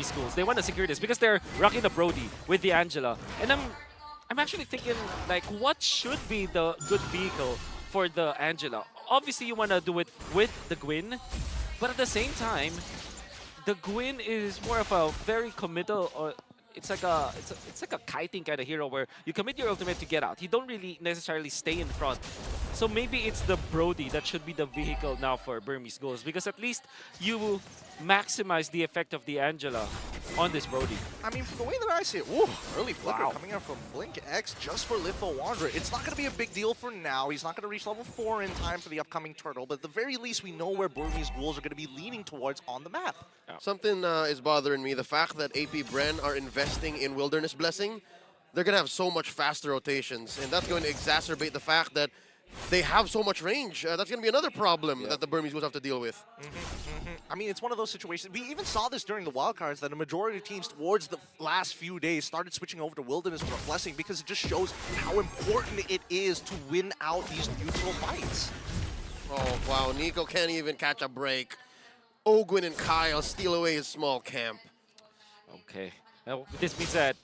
Burmese schools. They want to secure this because they're rocking the Brody with the Angela. And I'm actually thinking, like, what should be the good vehicle for the Angela? Obviously, you want to do it with the Gwyn, but at the same time, the Gwyn is more of a very committal, or it's like a kiting kind of hero where you commit your ultimate to get out. You don't really necessarily stay in front. So maybe it's the Brody that should be the vehicle now for Burmese Ghouls, because at least you maximize the effect of the Angela on this Brody. I mean, from the way that I see it, ooh, early flicker Wow. coming out from Blink X just for Litho Wanderer. It's not going to be a big deal for now. He's not going to reach level 4 in time for the upcoming turtle, but at the very least, we know where Burmese Ghouls are going to be leaning towards on the map. Something is bothering me. The fact that AP BREN are investing in Wilderness Blessing, they're going to have so much faster rotations, and that's going to exacerbate the fact that they have so much range. That's going to be another problem that the Burmese Ghouls have to deal with. I mean, it's one of those situations. We even saw this during the wildcards that a majority of teams towards the last few days started switching over to Wilderness for a Blessing because it just shows how important it is to win out these neutral fights. Oh, wow. Nico can't even catch a break. Ogwin and Kyle steal away his small camp. Okay. Now, this means that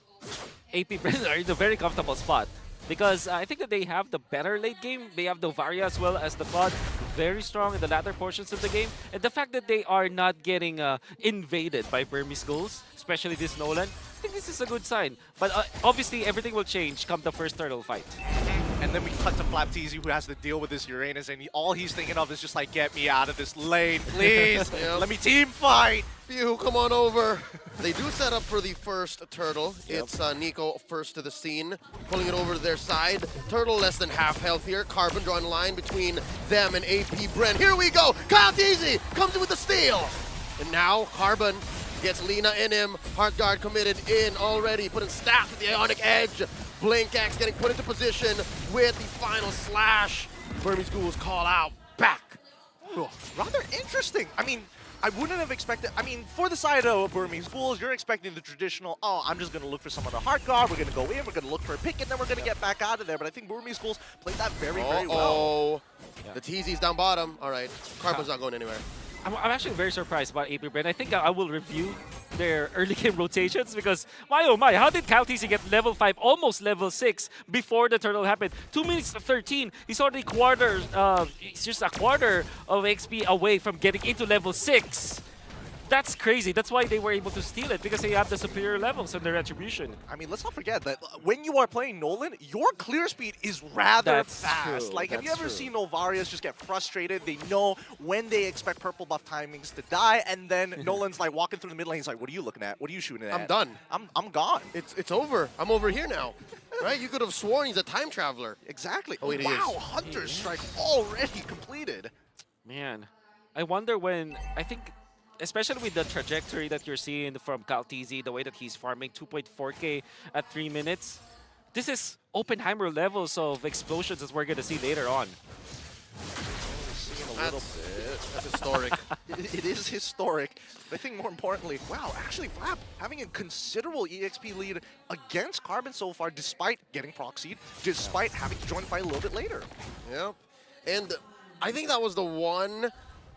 AP BREN are in a very comfortable spot, because I think that they have the better late game. They have the Varia as well as the Pod, very strong in the latter portions of the game. And the fact that they are not getting invaded by Burmese Ghouls, especially this Nolan, I think this is a good sign. But obviously, everything will change come the first turtle fight. And then we cut to Flapteezy, who has to deal with this Uranus, and all he's thinking of is just like, get me out of this lane, please. Let me team fight. Phew, come on over. They do set up for the first turtle. It's Nico first to the scene, pulling it over to their side. Turtle less than half health here. Carbon drawing a line between them and AP BREN. Here we go. Kyle Teasy comes in with the steal. And now Carbon gets Lina in him. Heartguard committed in already, putting staff at the Ionic Edge. Blink X getting put into position with the final slash. Burmese Ghouls call out back. Ooh, rather interesting. I mean, I wouldn't have expected. I mean, for the side of Burmese Ghouls, you're expecting the traditional, oh, I'm just going to look for someone to hard guard. We're going to go in, we're going to look for a pick, and then we're going to get back out of there. But I think Burmese Ghouls played that very, very well. The TZ's down bottom. All right, Carbon's not going anywhere. I'm actually very surprised about AP BREN. I think I will review their early game rotations, because my oh my, how did Kyle TC get level 5, almost level 6 before the turtle happened? 2 minutes to 13, he's already he's just a quarter of XP away from getting into level 6. That's crazy. That's why they were able to steal it, because they have the superior levels and the retribution. I mean, let's not forget that when you are playing Nolan, your clear speed is rather fast. True. Like, have you ever seen Novarius just get frustrated? They know when they expect purple buff timings to die, and then Nolan's like walking through the mid lane. He's like, "What are you looking at? What are you shooting at?" I'm done. I'm gone. It's over. I'm over here now. Right? You could have sworn he's a time traveler. Exactly. Oh, wait, he wow, is. Hunter's Strike already completed. Man, I wonder when, I think, especially with the trajectory that you're seeing from Kaltizi, the way that he's farming 2.4k at 3 minutes, this is Oppenheimer levels of explosions as we're going to see later on. That's historic. It is historic. But I think more importantly, wow, actually Flap having a considerable EXP lead against Carbon so far, despite getting proxied, despite having to join the fight a little bit later. Yep. And I think that was the one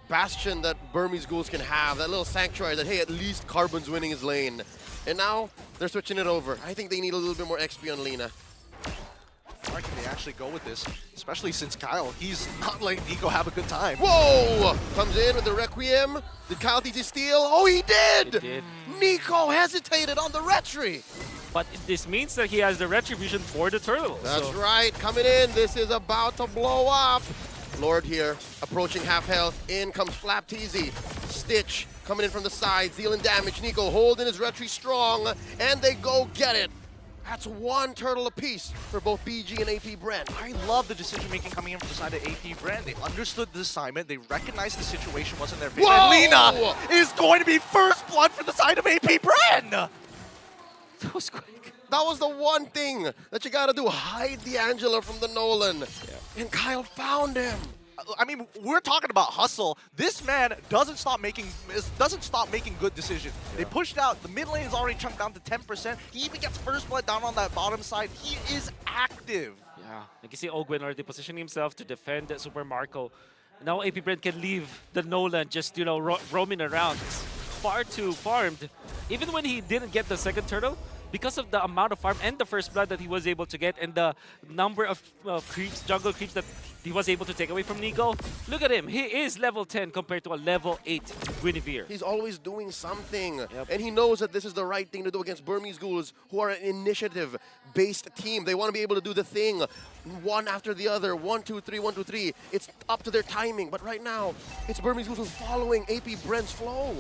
bastion that Burmese Ghouls can have, that little sanctuary that, hey, at least Carbon's winning his lane. And now they're switching it over. I think they need a little bit more XP on Lina. Where can they actually go with this? Especially since Kyle, he's not letting Nico have a good time. Whoa! Comes in with the Requiem. Did Kyle TT steal? Oh, he did! He did. Nico hesitated on the retry. But this means that he has the retribution for the turtle. That's so. right, coming in. This is about to blow up. Lord here, approaching half health. In comes Flapteezy. Stitch coming in from the side, dealing damage. Nico holding his retry strong, and they go get it. That's one turtle apiece for both BG and AP BREN. I love the decision making coming in from the side of AP BREN. They understood the assignment. They recognized the situation wasn't their favor. Whoa! And Lina is going to be first blood for the side of AP BREN. That was quick. That was the one thing that you gotta do, hide the Angela from the Nolan. Yeah. And Kyle found him. I mean, we're talking about hustle. This man doesn't stop making good decisions. Yeah. They pushed out. The mid lane is already chunked down to 10%. He even gets first blood down on that bottom side. He is active. Yeah, like you see Ogwin already positioning himself to defend Super Marco. Now AP BREN can leave the Nolan just, you know, roaming around. far too farmed. Even when he didn't get the second turtle, because of the amount of farm and the first blood that he was able to get and the number of creeps, jungle creeps that he was able to take away from Nico, look at him. He is level 10 compared to a level 8 Guinevere. He's always doing something, Yep. and he knows that this is the right thing to do against Burmese Ghouls, who are an initiative-based team. They want to be able to do the thing one after the other, 1, 2, 3, 1, 2, 3. It's up to their timing, but right now, it's Burmese Ghouls who's following AP BREN's flow.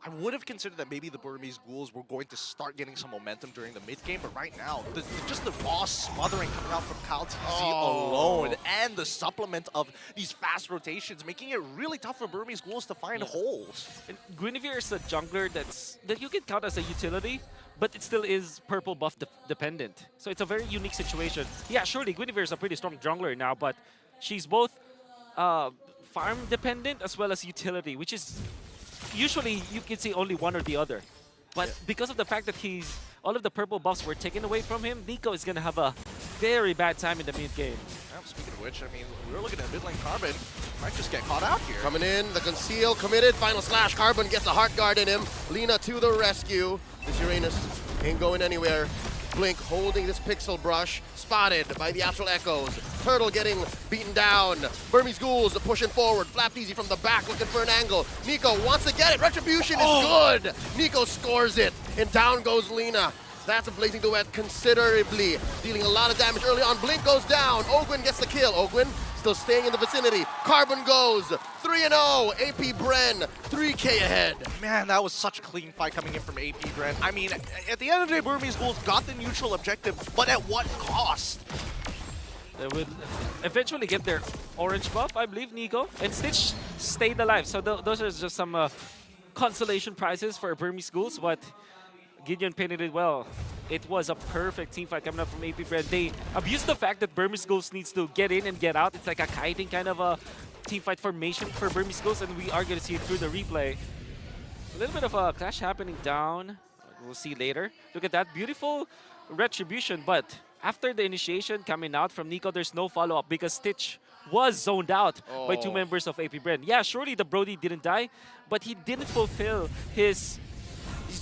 I would have considered that maybe the Burmese Ghouls were going to start getting some momentum during the mid-game, but right now, just the raw smothering coming out from Kyle TZ alone, and the supplement of these fast rotations, making it really tough for Burmese Ghouls to find holes. And Guinevere is a jungler that you can count as a utility, but it still is purple buff dependent. So it's a very unique situation. Yeah, surely Guinevere is a pretty strong jungler now, but she's both farm dependent as well as utility, which is usually you can see only one or the other. But because of the fact that all of the purple buffs were taken away from him, Nico is going to have a very bad time in the mid game. Speaking of which, I mean, we're looking at mid lane Carbon. Might just get caught out here. Coming in, the conceal committed, final slash. Carbon gets a heart guard in him. Lina to the rescue. This Uranus ain't going anywhere. Blink holding this pixel brush, spotted by the actual echoes. Turtle getting beaten down. Burmese Ghouls pushing forward. Flap Easy from the back looking for an angle. Nico wants to get it. Retribution is good. Nico scores it, and down goes Lina. That's a blazing duet considerably, dealing a lot of damage early on. Blink goes down. Ogwin gets the kill. Ogwin still staying in the vicinity. Carbon goes 3-0. AP BREN 3K ahead. Man, that was such a clean fight coming in from AP BREN. I mean, at the end of the day, Burmese Ghouls got the neutral objective, but at what cost? They would eventually get their orange buff, I believe, Nico. And Stitch stayed alive. So those are just some consolation prizes for Burmese Ghouls, but Gideon painted it well. It was a perfect team fight coming up from AP BREN. They abused the fact that Burmese Ghouls needs to get in and get out. It's like a kiting kind of a team fight formation for Burmese Ghouls, and we are going to see it through the replay. A little bit of a clash happening down. We'll see later. Look at that beautiful retribution, but after the initiation coming out from Nico, there's no follow-up because Stitch was zoned out by two members of AP BREN. Yeah, surely the Brody didn't die, but he didn't fulfill his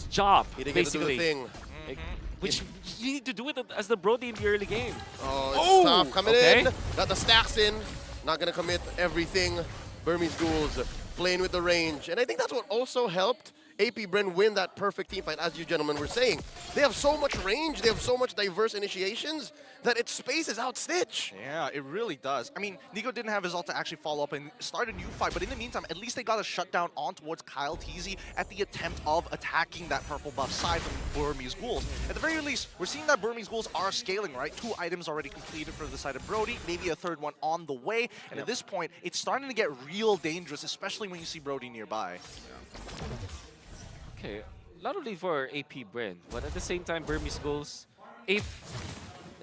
job, He didn't basically. get to do the thing. Which you need to do it as the Brody in the early game. Oh, it's tough. Coming okay. in. Got the stacks in. Not going to commit everything. Burmese Ghouls playing with the range. And I think that's what also helped AP BREN win that perfect team fight, as you gentlemen were saying. They have so much range, they have so much diverse initiations that it spaces out Stitch. Yeah, it really does. I mean, Nico didn't have his ult to actually follow up and start a new fight, but in the meantime, at least they got a shutdown on towards Kyle TZ at the attempt of attacking that purple buff side from Burmese Ghouls. At the very least, we're seeing that Burmese Ghouls are scaling, right? 2 items already completed for the side of Brody, maybe a 3rd one on the way, and at this point, it's starting to get real dangerous, especially when you see Brody nearby. Okay, not only for AP BREN, but at the same time, Burmese Ghouls, if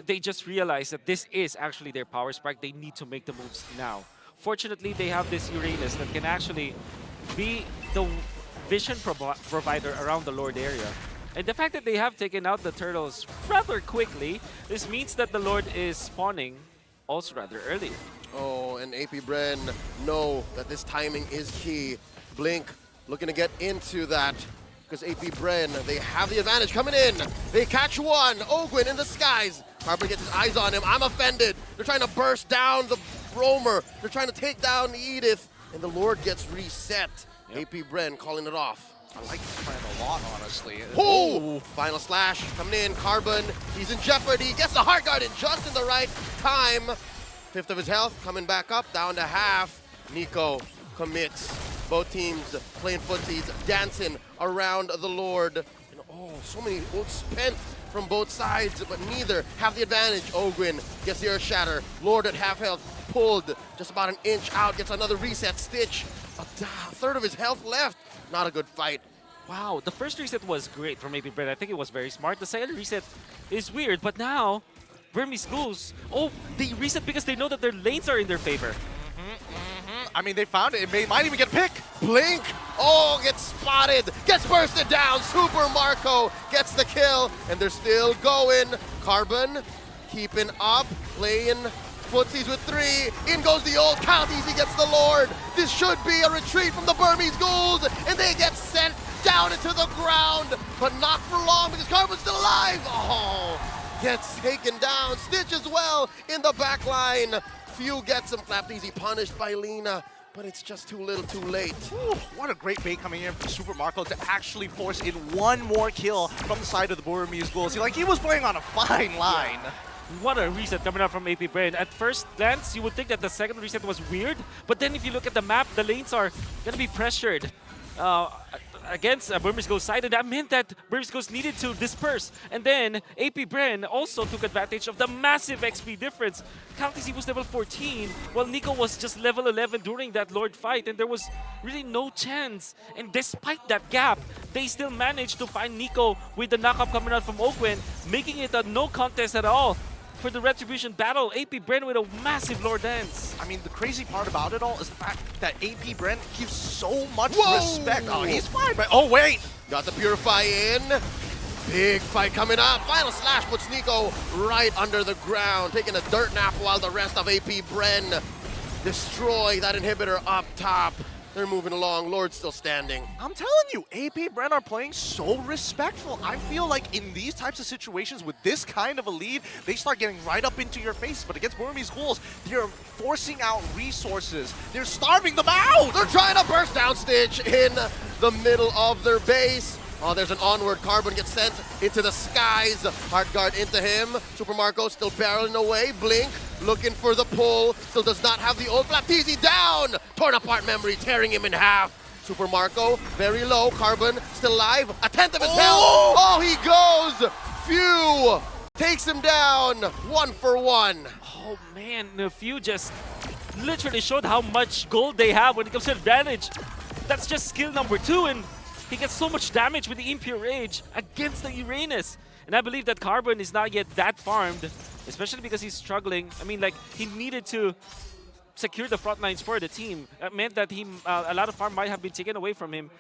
they just realize that this is actually their power spike, they need to make the moves now. Fortunately, they have this Uranus that can actually be the vision provider around the Lord area. And the fact that they have taken out the turtles rather quickly, this means that the Lord is spawning also rather early. Oh, and AP BREN know that this timing is key. Blink looking to get into that. Because AP BREN, they have the advantage coming in. They catch one. Ogwin in the skies. Carbon gets his eyes on him. I'm offended. They're trying to burst down the roamer. They're trying to take down the Edith. And the Lord gets reset. AP BREN calling it off. I like this plan a lot, honestly. Oh! Final slash coming in. Carbon, he's in jeopardy. Gets the heart guard in just in the right time. 5th of his health coming back up, down to half. Nico commits. Both teams playing footsies, dancing around the Lord. And oh, so many ults spent from both sides, but neither have the advantage. Ogwin gets the Earth Shatter. Lord at half health, pulled just about an inch out, gets another reset. Stitch, a 1/3 of his health left. Not a good fight. Wow, the first reset was great from AP BREN. I think it was very smart. The second reset is weird, but now Burmese Ghouls, oh, they reset because they know that their lanes are in their favor. I mean, they found it. It might even get a pick. Blink, oh, gets spotted, gets bursted down. Super Marco gets the kill, and they're still going. Carbon keeping up, playing Footsies with 3. In goes the old count. Easy gets the Lord. This should be a retreat from the Burmese Ghouls, and they get sent down into the ground, but not for long because Carbon's still alive. Oh, gets taken down. Stitch as well in the back line. Few gets him. Flapped Easy punished by Lena, but it's just too little too late. Ooh, what a great bait coming in from Super Marco to actually force in one more kill from the side of the Burmese Ghouls. He was playing on a fine line. What a reset coming out from AP BREN. At first glance, you would think that the second reset was weird, but then if you look at the map, the lanes are going to be pressured against Burmese Ghouls side, and that meant that Burmese Ghouls needed to disperse. And then AP BREN also took advantage of the massive XP difference. Countess was level 14, while Nico was just level 11 during that Lord fight, and there was really no chance. And despite that gap, they still managed to find Nico with the knockup coming out from Oakwen, making it a no contest at all for the Retribution battle. AP BREN with a massive Lord dance. I mean, the crazy part about it all is the fact that AP BREN gives so much Whoa! respect. Oh, he's fine, but oh, wait. Got the Purify in. Big fight coming up. Final slash puts Nico right under the ground, taking a dirt nap while the rest of AP BREN destroy that inhibitor up top. They're moving along. Lord's still standing. I'm telling you, AP BREN are playing so respectful. I feel like in these types of situations with this kind of a lead, they start getting right up into your face. But against Burmese Ghouls, they're forcing out resources. They're starving them out. They're trying to burst down Stitch in the middle of their base. Oh, there's an onward. Carbon gets sent into the skies. Heart guard into him. Super Marco still barreling away. Blink looking for the pull. Still does not have the old flap. Easy down. Torn apart memory, tearing him in half. Super Marco very low. Carbon still alive. A tenth of his health. Oh, he goes. Few takes him down. 1 for 1. Oh man, Few just literally showed how much gold they have when it comes to advantage. That's just skill number 2, and he gets so much damage with the Impure Rage against the Uranus. And I believe that Carbon is not yet that farmed, especially because he's struggling. I mean, like, he needed to secure the front lines for the team. That meant that a lot of farm might have been taken away from him.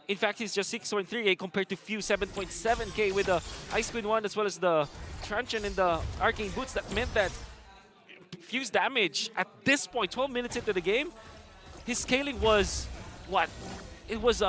In fact, he's just 6.3k compared to Few 7.7k with the Ice Queen 1 as well as the Truncheon and the Arcane Boots. That meant that Few's damage at this point, 12 minutes into the game, his scaling was, what? It was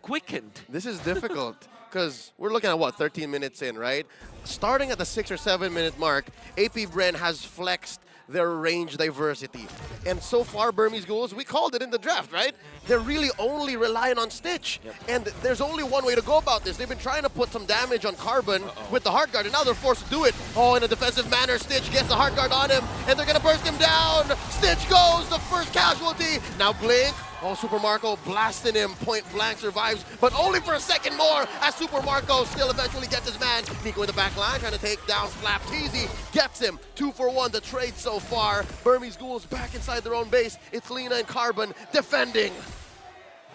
quickened. This is difficult because we're looking at what, 13 minutes in, right? Starting at the 6 or 7 minute mark, AP BREN has flexed their range diversity. And so far, Burmese Ghouls, we called it in the draft, right? They're really only relying on Stitch. Yep. And there's only one way to go about this. They've been trying to put some damage on Carbon with the Heart Guard, and now they're forced to do it. Oh, in a defensive manner, Stitch gets the Heart Guard on him, and they're gonna burst him down. Stitch goes, the first casualty. Now Blink. Oh, Super Marco blasting him, point blank, survives, but only for a second more as Super Marco still eventually gets his man. Nico in the back line trying to take down Flap Teasy, gets him. 2 for 1, the trade so far. Burmese Ghouls back inside their own base. It's Lena and Carbon defending.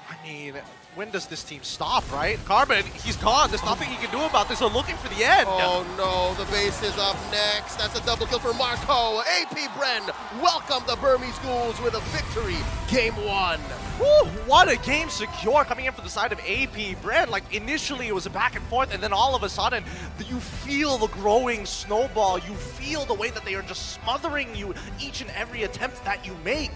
I mean, when does this team stop, right? Carbon, he's gone. There's nothing he can do about this. They're looking for the end. Oh no, the base is up next. That's a double kill for Marco. AP BREN welcome the Burmese Ghouls with a victory. Game 1. Woo, what a game secure coming in from the side of AP BREN. Like, initially it was a back and forth, and then all of a sudden, you feel the growing snowball. You feel the way that they are just smothering you each and every attempt that you make.